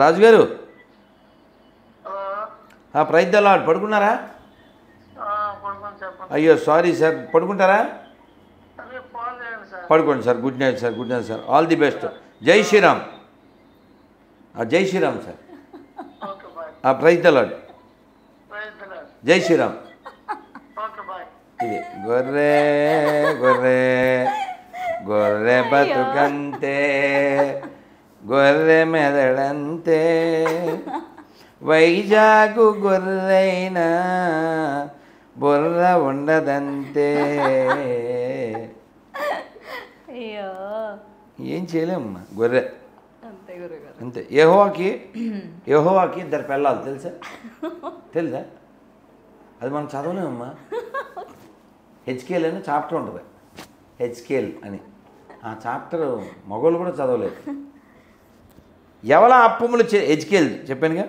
రాజుగారు praise the lord. పడుకున్నారా? అయ్యో సారీ సార్, పడుకుంటారా? పడుకోండి sir. Good night sir. Good night sir. All the best. జై శ్రీరామ్. జై Shriram sir. Praise the lord. జై శ్రీరామ్. ఇది గొర్రె గొర్రె గొర్రె బతుకంతే, గొర్రె మెదడంతే, వైజాగు గొర్రెైనా బుర్ర ఉండదంతే. ఏం చేయలేమ్మా, గొర్రె అంతే. యెహోవాకి ఇద్దరు పెళ్ళాలి, తెలుసా? అది మనం చదవలేమమ్మా. హెచ్కేఎల్ అని చాప్టర్ ఉంటుంది, హెచ్కేఎల్ అని. ఆ చాప్టర్ మగవాళ్ళు కూడా చదవలేదు. ఎవల అప్పములు హెచ్కేఎల్ చెప్పానుగా.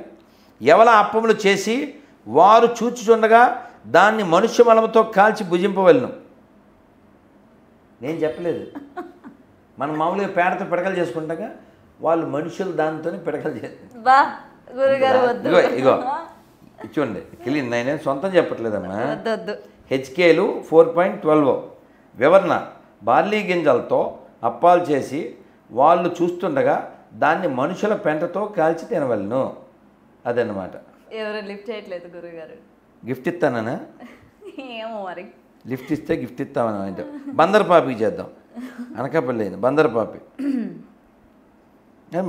ఎవల అప్పములు చేసి వారు చూచుచుండగా దాన్ని మనుష్య మలముతో కాల్చి భుజింపవలను. నేను చెప్పలేదు. మనం మామూలుగా పేడతో పిడకలు చేసుకుంటాగా, వాళ్ళు మనుషులు దానితోనే పిడకలు చేస్తారు. ఇగో చూడండి, క్లీన్. నేనేం సొంతం చెప్పట్లేదమ్మా. హెచ్కేలు 4.12 వివరణ. బార్లీ గింజలతో అప్పాలు చేసి వాళ్ళు చూస్తుండగా దాన్ని మనుషుల పెంటతో కాల్చి తినవలను. అదన్నమాట. ఎవరు లిఫ్ట్ చేయట్లేదు గురుగారు. గిఫ్ట్ ఇస్తానా? ఏమో మరి. లిఫ్ట్ ఇస్తే గిఫ్ట్ ఇస్తామని అంటే బందర్పాపికి చేద్దాం. అనకాపల్లి అయింది బందర్పాపి.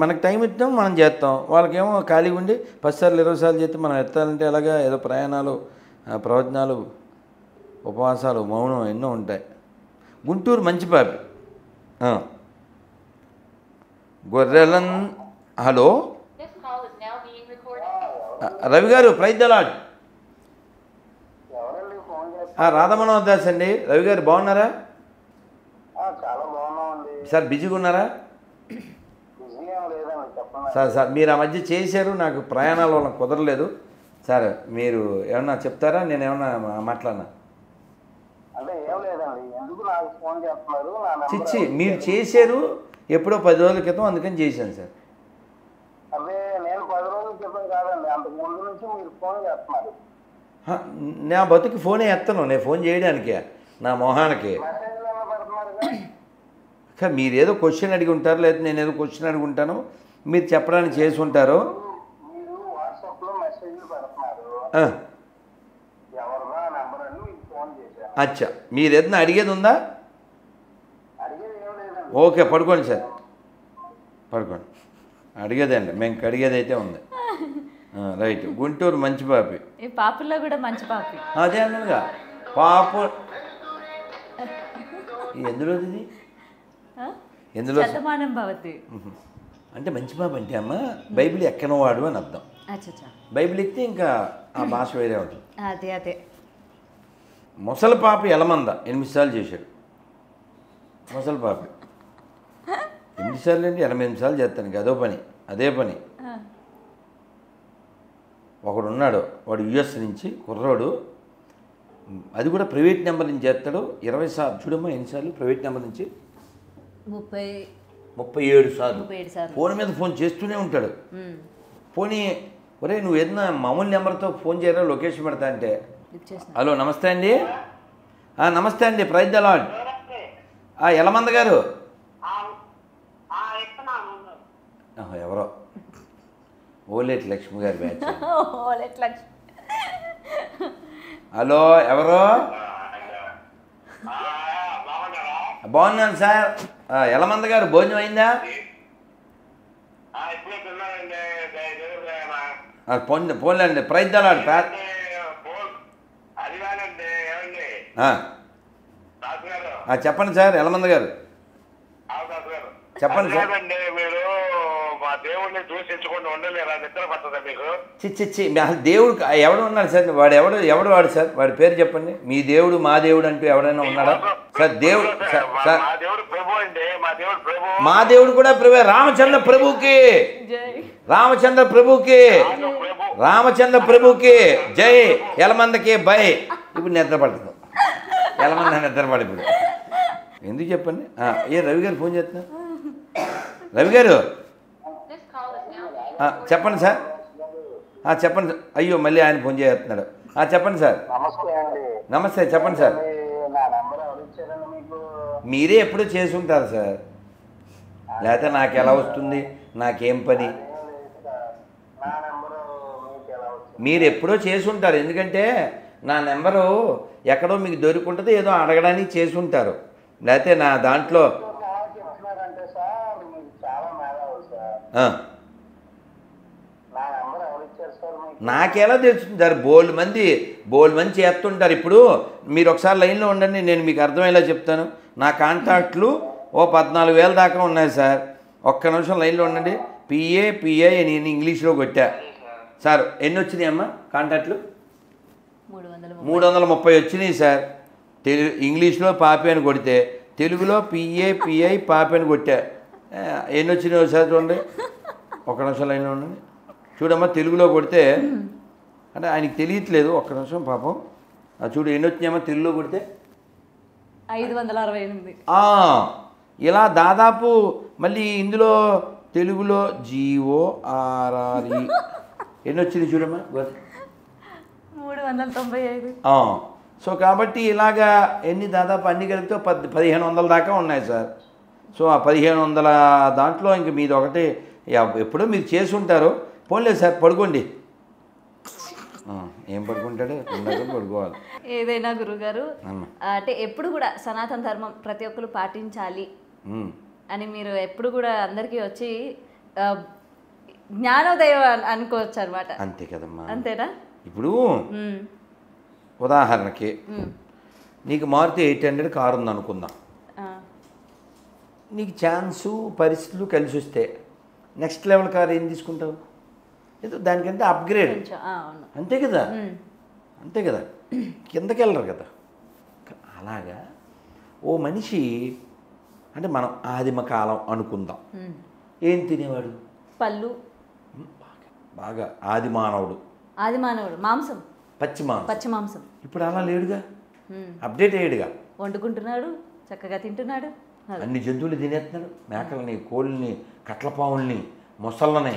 మనకు టైం ఇస్తాం, మనం చేస్తాం. వాళ్ళకేమో ఖాళీగా ఉండి 10 సార్లు 20 సార్లు చేస్తే మనం ఎత్తాలంటే అలాగా ఏదో ప్రయాణాలు, ప్రవచనాలు, ఉపవాసాలు, మౌనం ఎన్నో ఉంటాయి. గుంటూరు మంచి పాపి. గొర్రెలన్. Hello Ravi garu, praise the Lord. Radhamanohar Das అండి. రవి గారు బాగున్నారా? సార్ బిజీగా ఉన్నారా? సార్ మీరు ఆ మధ్య చేశారు, నాకు ప్రయాణాల వల్ల కుదరలేదు. సార్ మీరు ఏమన్నా చెప్తారా? నేను ఏమన్నా మాట్లాడినా? చిచ్చి, మీరు చేశారు ఎప్పుడో 10 రోజుల క్రితం, అందుకని చేశాను సార్. నా బతుకి ఫోనే ఎత్తను, నేను ఫోన్ చేయడానికే, నా మొహానికి. మీరేదో క్వశ్చన్ అడిగి ఉంటారు, లేదా నేను ఏదో క్వశ్చన్ అడిగి ఉంటాను, మీరు చెప్పడానికి చేసి ఉంటారు. అచ్చా, మీరు ఏదైనా అడిగేది ఉందా? ఓకే, పడుకోండి సార్, పడుకోండి. అడిగేదండి, మేము అడిగేది అయితే ఉంది. రైట్. గుంటూరు మంచి పాపి. పాపుల్లో కూడా మంచి పాపి. అదే అన్నగా పాపు. ఎందులోది? ఎందులో? అంటే మంచి పాప అంటే అమ్మ బైబిల్ ఎక్కనవాడు అని అర్థం. బైబిల్ ఎక్కితే ఇంకా ఆ భాష వేరే ఉంటుంది. అదే అదే. ముసలి పాప ఎలమంద 8 సార్లు చేశాడు. ముసలి పాప 8 సార్లు అండి, 88 సార్లు చేస్తాను. అదే పని. ఒకడు ఉన్నాడు, వాడు యుఎస్ నుంచి కుర్రోడు. అది కూడా ప్రైవేట్ నెంబర్ నుంచి చేస్తాడు. 20 సార్లు చూడమ్మా, ఎన్నిసార్లు ప్రైవేట్ నెంబర్ నుంచి? 37 సార్లు ఫోన్ మీద ఫోన్ చేస్తూనే ఉంటాడు. పోనీ ఒరే నువ్వు ఏదైనా మామూలు నెంబర్తో ఫోన్ చేయరా, లొకేషన్ పెడతా అంటే, హలో నమస్తే అండి. నమస్తే అండి, ప్రైజ్ ద లార్డ్. ఎలమంద గారు ఎవరో ఓలేటి లక్ష్మి గారి బ్యాచ్. హలో ఎవరో? బాగున్నాను సార్. ఎలమంద గారు భోజనం అయిందా? పోన్లేండి, ప్రైజ్ ద లార్డ్. చెప్పండి సార్, ఎలమంద గారు చెప్పండి సార్. చిచ్చి, దేవుడు ఎవడు ఉన్నాడు సార్? వాడు సార్, వాడి పేరు చెప్పండి. మీ దేవుడు మా దేవుడు అంటూ ఎవడైనా ఉన్నాడా సార్? దేవుడు సార్, మా దేవుడు కూడా ప్రభు. రామచంద్ర ప్రభుకి జై, ఎలమందకి బై. ఇప్పుడు నిద్ర పడుతుంది, ఎలమంద నిద్ర పడిపోయి. ఎందుకు చెప్పండి. రవి గారు ఫోన్ చేస్తున్నా. రవి గారు చెప్పండి సార్. చెప్పండి సార్. అయ్యో మళ్ళీ ఆయన ఫోన్ చేస్తున్నాడు. చెప్పండి సార్. నమస్తే అండి. నమస్తే, చెప్పండి సార్. నా నెంబర్ ఎవరు ఇచ్చారండి మీకు? మీరే ఎప్పుడూ చేసి ఉంటారు సార్, లేకపోతే నాకు ఎలా వస్తుంది, నాకేం పని? నా నెంబరు మీకు ఎలా వచ్చింది? మీరు ఎప్పుడో చేసి ఉంటారు, ఎందుకంటే నా నెంబరు ఎక్కడో మీకు దొరికింటుంది, ఏదో అడగడానికి చేసి ఉంటారు, లేకపోతే నా దాంట్లో. చెప్తున్నారంటే సార్ మీకు చాలా మేధావు సార్. నా నెంబర్ ఎవరు ఇచ్చారు సార్ మీకు? నాకెలా తెలుస్తుంది సార్? బోల్డ్ మంది చేస్తుంటారు. ఇప్పుడు మీరు ఒకసారి లైన్లో ఉండండి, నేను మీకు అర్థమయ్యేలా చెప్తాను. నా కాంటాక్ట్లు ఓ 14,000 దాకా ఉన్నాయి సార్. ఒక్క నిమిషం లైన్లో ఉండండి. పిఏ నేను ఇంగ్లీష్లో కొట్టా సార్. ఎన్ని వచ్చినాయి అమ్మా కాంటాక్ట్లు? 330 వచ్చినాయి సార్. ఇంగ్లీష్లో పాపి అని కొడితే, తెలుగులో పిఐ పాపి అని కొట్టా. ఎన్ని వచ్చినాయి ఒకసారి చూడండి. ఒక్క నిమిషం లైన్లో ఉండండి. చూడమ్మా, తెలుగులో కొడితే అంటే ఆయనకి తెలియట్లేదు, ఒక్క నిమిషం పాపం. చూడు ఎన్ని వచ్చినాయమ్మా తెలుగులో కొడితే? 568. ఇలా దాదాపు. మళ్ళీ ఇందులో తెలుగులో GORRE ఎన్ని వచ్చింది చూడమ్మా? 395. సో కాబట్టి ఇలాగా ఎన్ని దాదాపు అన్ని కలిపితే 1,500 దాకా ఉన్నాయి సార్. సో ఆ 1,500 దాంట్లో ఇంక మీది ఒకటి ఎప్పుడో మీరు చేసి ఉంటారు. పోన్లేదు సార్, పడుకోండి. ఏం పడుకుంటాడు? పడుకోవాలి. ఏదైనా గురుగారు అంటే ఎప్పుడు కూడా సనాతన ధర్మం ప్రతి ఒక్కరు పాటించాలి అని మీరు ఎప్పుడు కూడా అందరికీ వచ్చి జ్ఞానోదయం అనుకోవచ్చు అనమాట. అంతే కదమ్మా. అంతేనా? ఇప్పుడు ఉదాహరణకి నీకు మారుతి 800 కారు ఉంది అనుకుందాం. నీకు ఛాన్సు పరిస్థితులు కలిసి వస్తే నెక్స్ట్ లెవెల్ కారు ఏం తీసుకుంటావు? ఏదో దానికంటే అప్గ్రేడ్. అంతే కదా, అంతే కదా, కిందకి వెళ్ళరు కదా. అలాగా ఓ మనిషి అంటే మనం ఆదిమ కాలం అనుకుందాం. ఏం తినేవాడు? పళ్ళు. బాగా ఆది మానవుడు మాంసం, పచ్చి మాంసం. ఇప్పుడు అలా లేడుగా, అప్డేట్ అయ్యాడుగా. వండుకుంటున్నాడు, చక్కగా తింటున్నాడు, అన్ని జంతువులు తినేస్తున్నాడు. మేకల్ని, కోళ్ళని, కట్లపావుల్ని, మొసళ్ళని,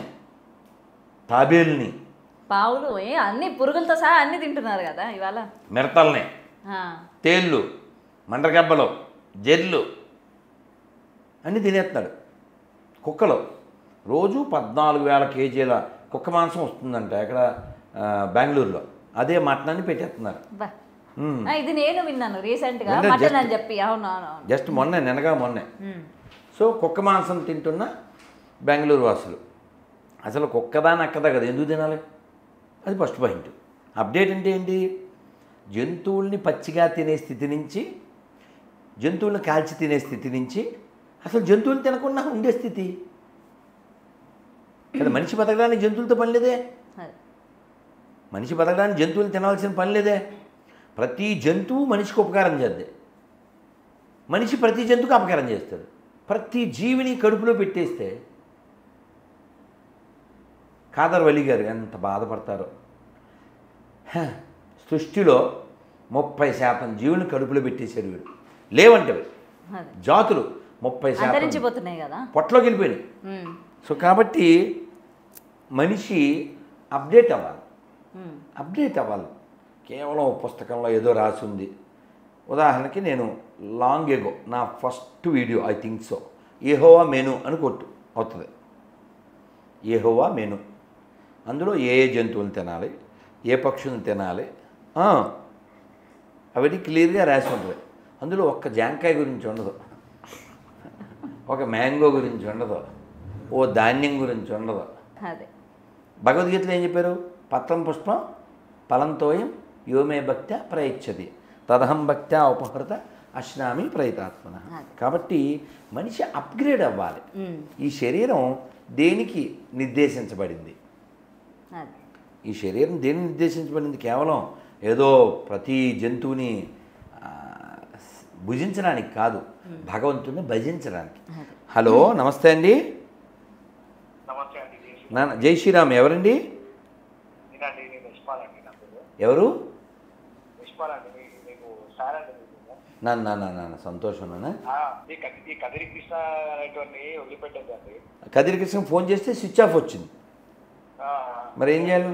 తాబేల్ని, పావులు, అన్ని పురుగులతో సహా అన్ని తింటున్నారు కదా ఇవాళ. మిడతల్ని, తేళ్ళు, మండ్రగబ్బలు, జెర్లు అన్నీ తినేస్తున్నాడు. కుక్కలు రోజు 14,000 కేజీల కుక్క మాంసం వస్తుందంట ఎక్కడ, బెంగళూరులో. అదే మటనాన్ని పెట్టేస్తున్నారు. ఇది నేను విన్నాను రీసెంట్గా, మటన్ అని చెప్పి. అవును, జస్ట్ మొన్నే. సో కుక్క మాంసం తింటున్న బెంగళూరు వాసులు. అసలు కుక్కదా నక్కదా కదా, ఎందుకు తినాలి? అది ఫస్ట్ పాయింట్. అప్డేట్ అంటే ఏంటి? జంతువుల్ని పచ్చిగా తినే స్థితి నుంచి, జంతువులను కాల్చి తినే స్థితి నుంచి అసలు జంతువులు తినకుండా ఉండే స్థితి. కదా, మనిషి బతకడానికి జంతువులతో పని లేదే. మనిషి బతకడానికి జంతువులు తినాల్సిన పని లేదే. ప్రతి జంతువు మనిషికి ఉపకారం చేద్దే, మనిషి ప్రతి జంతువుకి అపకారం చేస్తాడు. ప్రతి జీవిని కడుపులో పెట్టేస్తే ఖాదర్ వలి గారు ఎంత బాధపడతారో. సృష్టిలో 30% జీవుని కడుపులో పెట్టేశాడు వీడు. లేవంటే జాతులు 30% కదా, పొట్టలోకి వెళ్ళిపోయినాయి. సో కాబట్టి మనిషి అప్డేట్ అవ్వాలి. కేవలం పుస్తకంలో ఏదో రాసి ఉంది. ఉదాహరణకి నేను లాంగ్ ఎగో నా first video, I think so, Jehovah menu అని కొట్టు అవుతుంది. యెహోవా మెను, అందులో ఏ జంతువులు తినాలి, ఏ పక్షులను తినాలి, అవన్నీ క్లియర్గా రాసి ఉంటుంది. అందులో ఒక్క జాంకాయ గురించి ఉండదు, ఒక మ్యాంగో గురించి ఉండదు, ఓ ధాన్యం గురించి ఉండదు. భగవద్గీతలో ఏం చెప్పారు? పత్రం పుష్పం ఫలంతోయం యోమే భక్త్యా ప్రయచ్చతి తదహం భక్త్యా ఉపహృత అశ్నామి ప్రయతాత్మన. కాబట్టి మనిషి అప్గ్రేడ్ అవ్వాలి. ఈ శరీరం దేనికి నిర్దేశించబడింది? ఈ శరీరం దేనికి నిర్దేశించబడింది? కేవలం ఏదో ప్రతి జంతువుని భుజించడానికి కాదు, భగవంతుని భజించడానికి. హలో, నమస్తే అండి. జై శ్రీరామ్. ఎవరండి? ఎవరు? నాన్న సంతోషం. కదిరి కృష్ణ ఫోన్ చేస్తే స్విచ్ ఆఫ్ వచ్చింది. మరి ఏం చేయాలి?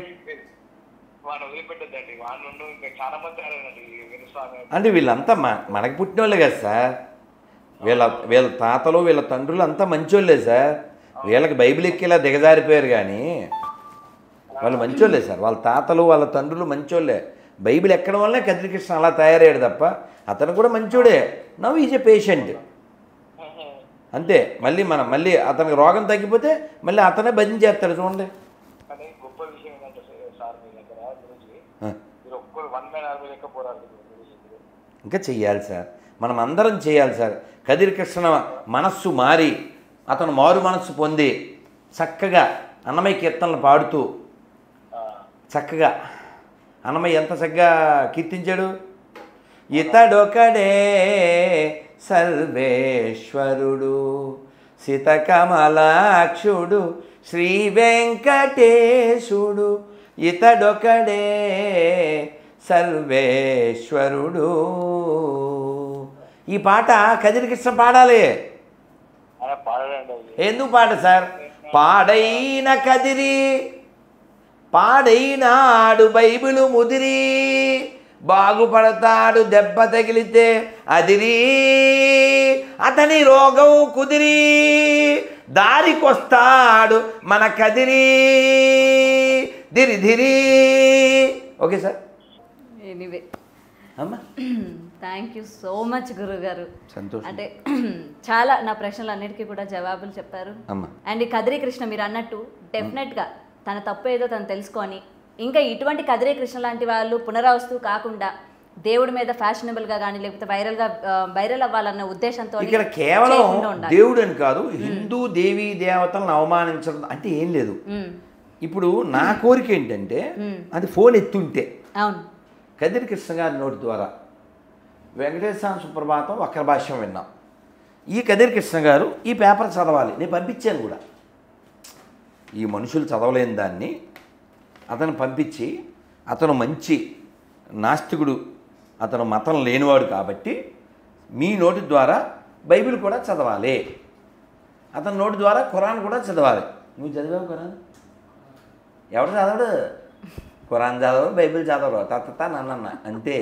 వాడిని వదిలిపెట్టద్దండి. వాడి నుండి ఇంకా చాలా మంది ఆడారండి వినుస్వామి. అంటే వీళ్ళంతా మనకి పుట్టిన వాళ్ళే కదా సార్. వీళ్ళ తాతలు వీళ్ళ తండ్రులు అంతా మంచోళ్ళే సార్. వీళ్ళకి బైబిల్ ఎక్కేలా దిగజారిపోయారు కానీ వాళ్ళు మంచోళ్ళే సార్. వాళ్ళ తాతలు వాళ్ళ తండ్రులు మంచోళ్ళే. బైబిల్ ఎక్కడం వల్లే కదిరికృష్ణ అలా తయారయ్యాడు తప్ప అతను కూడా మంచోడే. నవ్ ఈజ్ ఏ పేషెంట్ అంతే. మళ్ళీ అతనికి రోగం తగ్గిపోతే మళ్ళీ అతనే భజన చేస్తాడు చూడండి. కానీ గొప్ప విషయం ఏంటంటే సార్ మీ దగ్గర గురించి మీరు ఒక్కరు 1 man army లెక్క పోరాడు. ఇంకా చెయ్యాలి సార్, మనం అందరం చేయాలి సార్. కదిరికృష్ణ మనస్సు మారి అతను మారు మనస్సు పొంది చక్కగా అన్నమయ్య కీర్తనలు పాడుతూ చక్కగా అన్నమయ్య ఎంత చక్కగా కీర్తించాడు. ఇతడొకడే సర్వేశ్వరుడు సితకమలాక్షుడు శ్రీ వెంకటేశుడు ఇతడొకడే సర్వేశ్వరుడు. ఈ పాట కదిరికృష్ణ పాడాలి. ఎందుకు పాట సార్? పాడైన కదిరి పాడైనాడు బైబిలు ముదిరి బాగుపడతాడు దెబ్బ తగిలితే అదిరి అతని రోగం కుదిరి దారికొస్తాడు మన కదిరి ధిరి. Okay sir. ఎనీవే అమ్మా థ్యాంక్ యూ సో మచ్ గురుగారు. సంతోషం. అంటే చాలా నా ప్రశ్నలన్నిటికీ కూడా జవాబులు చెప్పారు. అండ్ ఈ కదిరి కృష్ణ మీరు అన్నట్టు డెఫినెట్గా తన తప్పు ఏదో తను తెలుసుకొని ఇంకా ఇటువంటి కదిరి కృష్ణ లాంటి వాళ్ళు పునరావస్తు కాకుండా దేవుడి మీద ఫ్యాషనబుల్గా కానీ లేకపోతే వైరల్ అవ్వాలన్న ఉద్దేశంతో ఇక్కడ కేవలం దేవుడు అని కాదు, హిందూ దేవీ దేవతలను అవమానించడం అంటే ఏం లేదు. ఇప్పుడు నా కోరిక ఏంటంటే అది ఫోన్ ఎత్తుంటే అవును కదిరి కృష్ణ గారి నోటి ద్వారా వెంకటేశ్వర సుప్రభాతం వక్ర భాష్యం విన్నాం. ఈ కదిరి కృష్ణ గారు ఈ పేపర్ చదవాలి, నేను పంపించాను కూడా. ఈ మనుషులు చదవలేని దాన్ని అతను పంపించి, అతను మంచి నాస్తికుడు, అతను మతం లేనివాడు కాబట్టి మీ నోటి ద్వారా బైబిల్ కూడా చదవాలి, అతని నోటి ద్వారా ఖురాన్ కూడా చదవాలి. నువ్వు చదివావు ఖురాన్? ఎవడు చదవడు? ఖురాన్ చదవరు, బైబిల్ చదవరు, తత్త నన్న అంతే.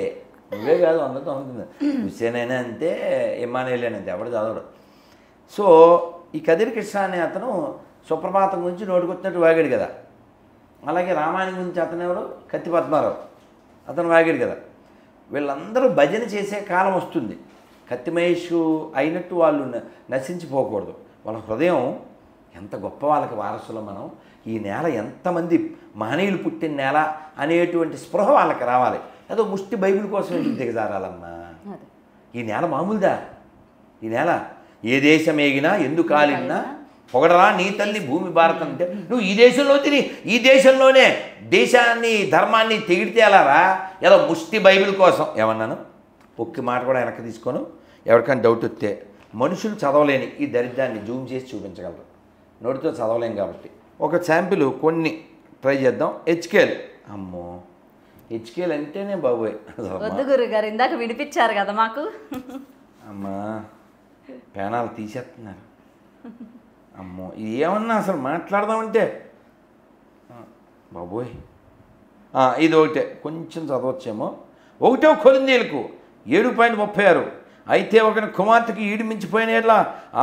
నువ్వే కాదు అందరితో ఉంటుంది. హుస్సేన్ అయినా అంతే, ఇమానుయేల్ అయినా అంతే, ఎవడు చదవడు. సో ఈ కదిరి కృష్ణ అనే అతను సుప్రభాతం గురించి నోటికొచ్చినట్టు వాగాడు కదా. అలాగే రామాయణం గురించి అతను ఎవరు? కత్తి పద్మారావు, అతను వాగాడు కదా. వీళ్ళందరూ భజన చేసే కాలం వస్తుంది. కత్తి మహేష్ అయినట్టు వాళ్ళు నశించిపోకూడదు. వాళ్ళ హృదయం ఎంత గొప్ప, వాళ్ళకి వారసులు మనం. ఈ నేల ఎంతమంది మహనీయులు పుట్టిన నేల అనేటువంటి స్పృహ వాళ్ళకి రావాలి. ఏదో ముష్టి బైబిల్ కోసం ఎందుకు దిగజారాలమ్మా? ఈ నేల మామూలుదా? ఈ నేల ఏ దేశం ఏగినా ఎందుకు కాలినా పొగడరా నీ తల్లి భూమి భారతం అంటే నువ్వు ఈ దేశంలో తిని ఈ దేశంలోనే దేశాన్ని ధర్మాన్ని తెగిడితే ఎలారా? ఏదో ముష్టి బైబిల్ కోసం ఏమన్నాను? ఒక్క మాట కూడా వెనక్కి తీసుకోను. ఎవరికైనా డౌట్ వస్తే మనుషులు చదవలేని ఈ దరిద్రాన్ని జూమ్ చేసి చూపించగలరు, నోటితో చదవలేం కాబట్టి. ఒక శాంపిల్ కొన్ని ట్రై చేద్దాం. హెచ్కేఎల్. అమ్మో హెచ్కేఎల్ అంటేనే బాబోయ్. వద్దు గురుగారు, ఇందాక వినిపించారు కదా మాకు. అమ్మా పేనాలు తీసేస్తున్నారు. అమ్మో ఇది ఏమన్నా అసలు మాట్లాడదామంటే బాబోయ్. ఇది ఒకటే కొంచెం చదవచ్చేమో. 1వ కొరింథీయులకు 7:36 అయితే ఒకని కుమార్తెకి ఈడు మించిపోయిన ఎడ్ల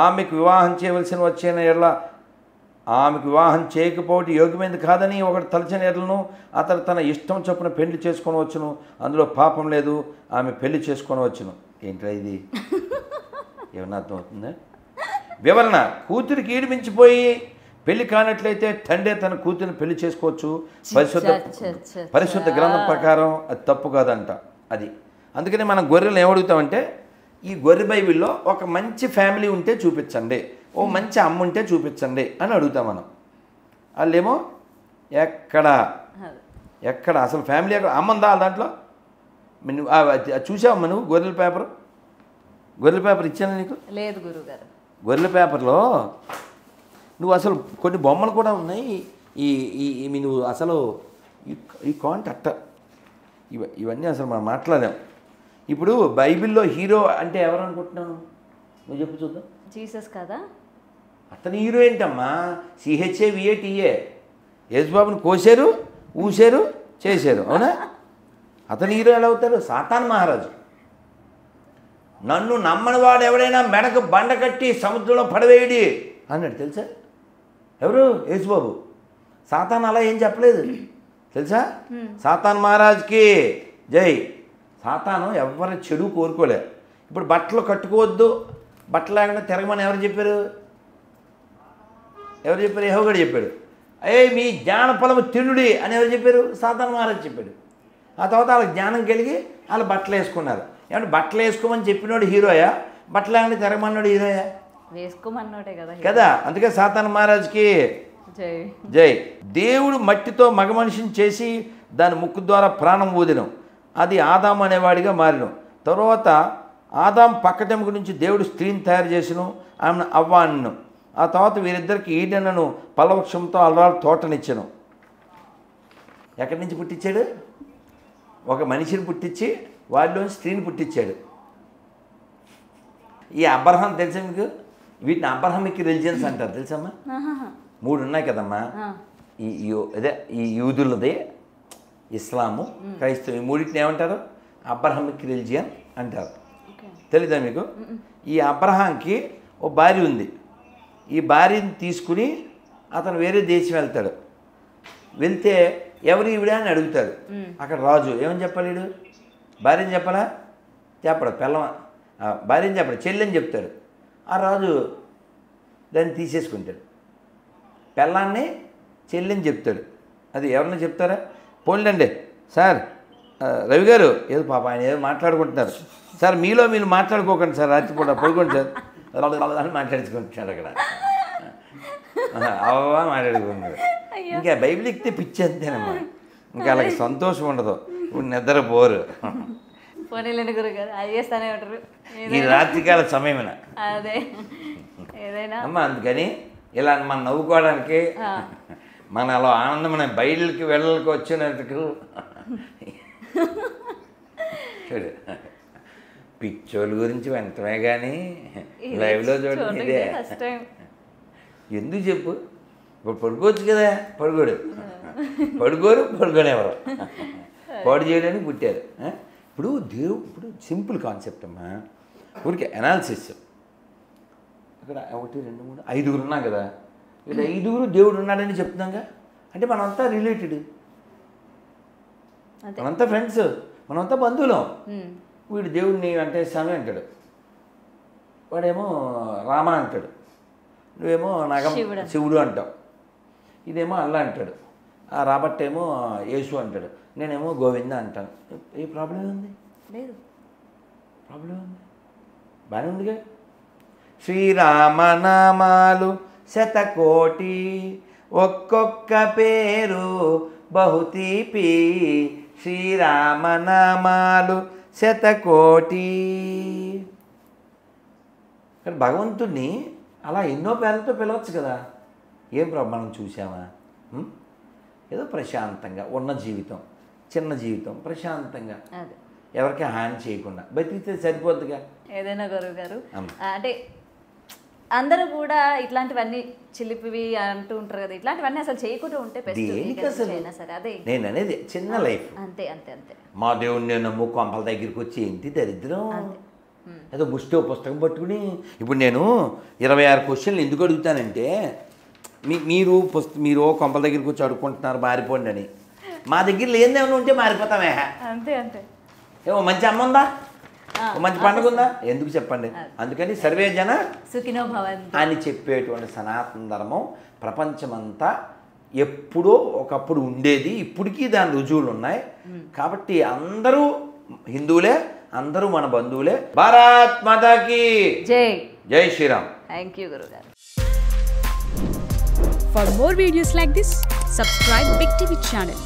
ఆమెకు వివాహం చేయవలసిన వచ్చిన ఎడ్ల ఆమెకు వివాహం చేయకపోవడం యోగ్యమైనది కాదని ఒకటి తలచిన ఎడ్లను అతను తన ఇష్టం చొప్పున పెళ్లి చేసుకొని వచ్చును, అందులో పాపం లేదు, ఆమె పెళ్లి చేసుకొని వచ్చును. ఏంట్రా ఇది? ఏమన్నా అర్థమవుతుందా? వివరణ: కూతురికి ఈడు మించిపోయి పెళ్లి కానట్లయితే తండ్రి తన కూతురిని పెళ్లి చేసుకోవచ్చు. పరిశుద్ధ గ్రంథం ప్రకారం అది తప్పు కాదంట. అది అందుకని మనం గొర్రెలు ఏమడుగుతామంటే ఈ గొర్రె బైబిల్లో ఒక మంచి ఫ్యామిలీ ఉంటే చూపించండి, ఓ మంచి అమ్మ ఉంటే చూపించండి అని అడుగుతాం మనం. వాళ్ళేమో ఎక్కడ అసలు ఫ్యామిలీ ఎక్కడ అమ్మందా దాంట్లో? నువ్వు చూసావమ్మా నువ్వు గొర్రెల పేపర్ ఇచ్చాను నీకు? లేదు గురుగారు. గొర్రెల పేపర్లో నువ్వు అసలు కొన్ని బొమ్మలు కూడా ఉన్నాయి. నువ్వు అసలు ఈ కాంట్ అట్ట ఇవన్నీ అసలు మనం మాట్లాడాం. ఇప్పుడు బైబిల్లో హీరో అంటే ఎవరు అనుకుంటున్నావు నువ్వు? చెప్పు చూద్దాం. జీసస్ కదా? అతని హీరో ఏంటమ్మా? CHAVATA. యేసుబాబుని కోసారు, ఊసారు, చేశారు. అవునా? అతను హీరో ఎలా అవుతారు? సాతాన్ మహారాజు. నన్ను నమ్మని వాడు ఎవడైనా మెడకు బండ కట్టి సముద్రంలో పడవేయడి అన్నాడు. తెలుసా? ఎవరు? యేసుబాబు. సాతాన్ అలా ఏం చెప్పలేదు తెలుసా? సాతాన్ మహారాజ్కి జై. సాతాను ఎవరి చెడు కోరుకోలే. ఇప్పుడు బట్టలు కట్టుకోవద్దు, బట్టలు లేకుండా తిరగమని ఎవరు చెప్పారు? యెహోవా చెప్పాడు. మీ జ్ఞాన ఫలము తినుడి అని ఎవరు చెప్పారు? సాతాన్ మహారాజ్ చెప్పాడు. ఆ తర్వాత వాళ్ళకి జ్ఞానం కలిగి వాళ్ళు బట్టలు వేసుకున్నారు. ఏమంటే బట్టలు వేసుకోమని చెప్పినోడు హీరోయా, బట్టలు లేకుండా తిరగమన్నాడు హీరోయా? వేసుకోమన్నోటే కదా. అందుకే సాతాన్ మహారాజ్కి జై. జై. దేవుడు మట్టితో మగ మనిషిని చేసి దాని ముక్కు ద్వారా ప్రాణం ఊదినం. అది ఆదాం అనేవాడిగా మారినం. తర్వాత ఆదాం పక్కటెముక నుంచి దేవుడు స్త్రీని తయారు చేసిను, ఆమెను అవ్వ అన్నను. ఆ తర్వాత వీరిద్దరికి ఈడెనను పలవృక్షంతో అలరాలు తోటనిచ్చాను. ఎక్కడి నుంచి పుట్టించాడు? ఒక మనిషిని పుట్టించి వాడిలోని స్త్రీని పుట్టించాడు. ఈ అబ్రహాం తెలుసా మీకు? వీటిని అబ్రహామిక్ రిలిజియన్స్ అంటారు. తెలుసమ్మా? 3 ఉన్నాయి కదమ్మా. ఈ యూదులది, ఇస్లాము, క్రైస్తవం. ఈ మూడింటిని ఏమంటారు? అబ్రహామిక్ రిలిజియన్ అంటారు. తెలీదా మీకు? ఈ అబ్రహాంకి ఓ భార్య ఉంది. ఈ భార్యని తీసుకుని అతను వేరే దేశం వెళ్తాడు. వెళ్తే ఎవరు ఈవిడ అని అడుగుతాడు. అక్కడ రాజు ఏమని చెప్పాలి? వీడు భార్యని చెప్పాలా? చెప్పడు. భార్యని చెప్పడు, చెల్లెని చెప్తాడు. ఆ రాజు దాన్ని తీసేసుకుంటాడు. పెళ్ళాన్ని చెల్లిని చెప్తాడు. అది ఎవరన్నా చెప్తారా? పోన్లండి సార్, రవి గారు ఏదో పాప ఆయన ఏదో మాట్లాడుకుంటున్నారు సార్, మీలో మీరు మాట్లాడుకోకండి సార్, రాత్రిపూట పడుకోండి సార్ అని మాట్లాడుకుంటున్నాడు అక్కడ. అవా మాట్లాడుకుంటున్నాడు. ఇంకా బైబిల్ ఎక్కితే పిచ్చి అంతేనమ్మా. ఇంకా అలాగే సంతోషం ఉండదు, నిద్రపోరు. ఈ రాత్రికాల సమయమైన అదే ఏదైనా అమ్మ. అందుకని ఇలా మనం నవ్వుకోవడానికి, మన అలా ఆనందమైన బయలుకి వెళ్ళకి వచ్చినట్టుకు చూడు. పిచ్చోళ్ళ గురించి వెంటనే కానీ లైవ్లో చూడండి. ఇదే ఎందుకు చెప్పు? ఇప్పుడు పడుకోవచ్చు కదా, పడుకోడు. పడుకోనేవారు పాడు చేయడానికి పుట్టారు. ఇప్పుడు సింపుల్ కాన్సెప్ట్ అమ్మా. ఊరికే అనాలిసిస్. ఇక్కడ 1 2 3 5 ఉన్నాం కదా. ఇక్కడ 5 దేవుడు ఉన్నాడని చెప్తున్నాగా. అంటే మనంతా రిలేటెడ్, మనంతా ఫ్రెండ్స్, మనంతా బంధువులం. వీడు దేవుడిని వెంకటేశ్వర అంటాడు, వాడేమో రామ అంటాడు, నువ్వేమో నాగం శివుడు అంటావు, ఇదేమో అల్లా అంటాడు, ఆ రాబర్ట్ ఏమో యేసు అంటాడు, నేనేమో గోవింద అంటాను. ఏ ప్రాబ్లం ఉంది? లేదు. ప్రాబ్లం ఉంది, బాగానే ఉందిగా. శ్రీరామనామాలు శతకోటి, ఒక్కొక్క పేరు బహుతీపి. శ్రీరామనామాలు శతకోటి. కానీ భగవంతుడిని అలా ఎన్నో పేర్లతో పిలవచ్చు కదా. ఏం ప్రాబ్లం? మనం చూసామా? ఏదో ప్రశాంతంగా ఉన్న జీవితం, చిన్న జీవితం, ప్రశాంతంగా ఎవరికి హాని చేయకుండా బతికితే సరిపోద్దుగా. ఏదైనా గురువు గారు అంటే అందరూ కూడా ఇట్లాంటివన్నీ చిలిపివి అంటూ ఉంటారు కదా, ఇట్లాంటివన్నీ అసలు చేయకుండా ఉంటే సరే. అదే నేను అనేది చిన్న లైఫ్. అంతే అంతే అంతే. మా దేవుడిని నేను నమ్ము కొంపల దగ్గరికి వచ్చి ఏంటి దరిద్రం? ఏదో ముష్టో పుస్తకం పట్టుకుని ఇప్పుడు నేను 26 క్వశ్చన్లు ఎందుకు అడుగుతానంటే, మీరు కొంపల దగ్గరికి వచ్చి అడుక్కుంటున్నారు మారిపోండి అని. మా దగ్గర లేనిదేమైనా ఉంటే మారిపోతామే. అంతే అంతే. ఏమో మంచి అమ్మ ఉందా, మంచి పండుగ ఉందా, ఎందుకు చెప్పండి. అందుకని సర్వే జన సుఖినో భవంతు అని చెప్పేటువంటి సనాతన ధర్మం ప్రపంచమంతా ఎప్పుడో ఒకప్పుడు ఉండేది, ఇప్పటికీ దాని రుజువులు ఉన్నాయి. కాబట్టి అందరూ హిందువులే, అందరూ మన బంధువులే. భారత్ మాతాకి జై. జై శ్రీరామ్. థ్యాంక్ యూ గురుగారు. For more videos like this, subscribe Big TV channel.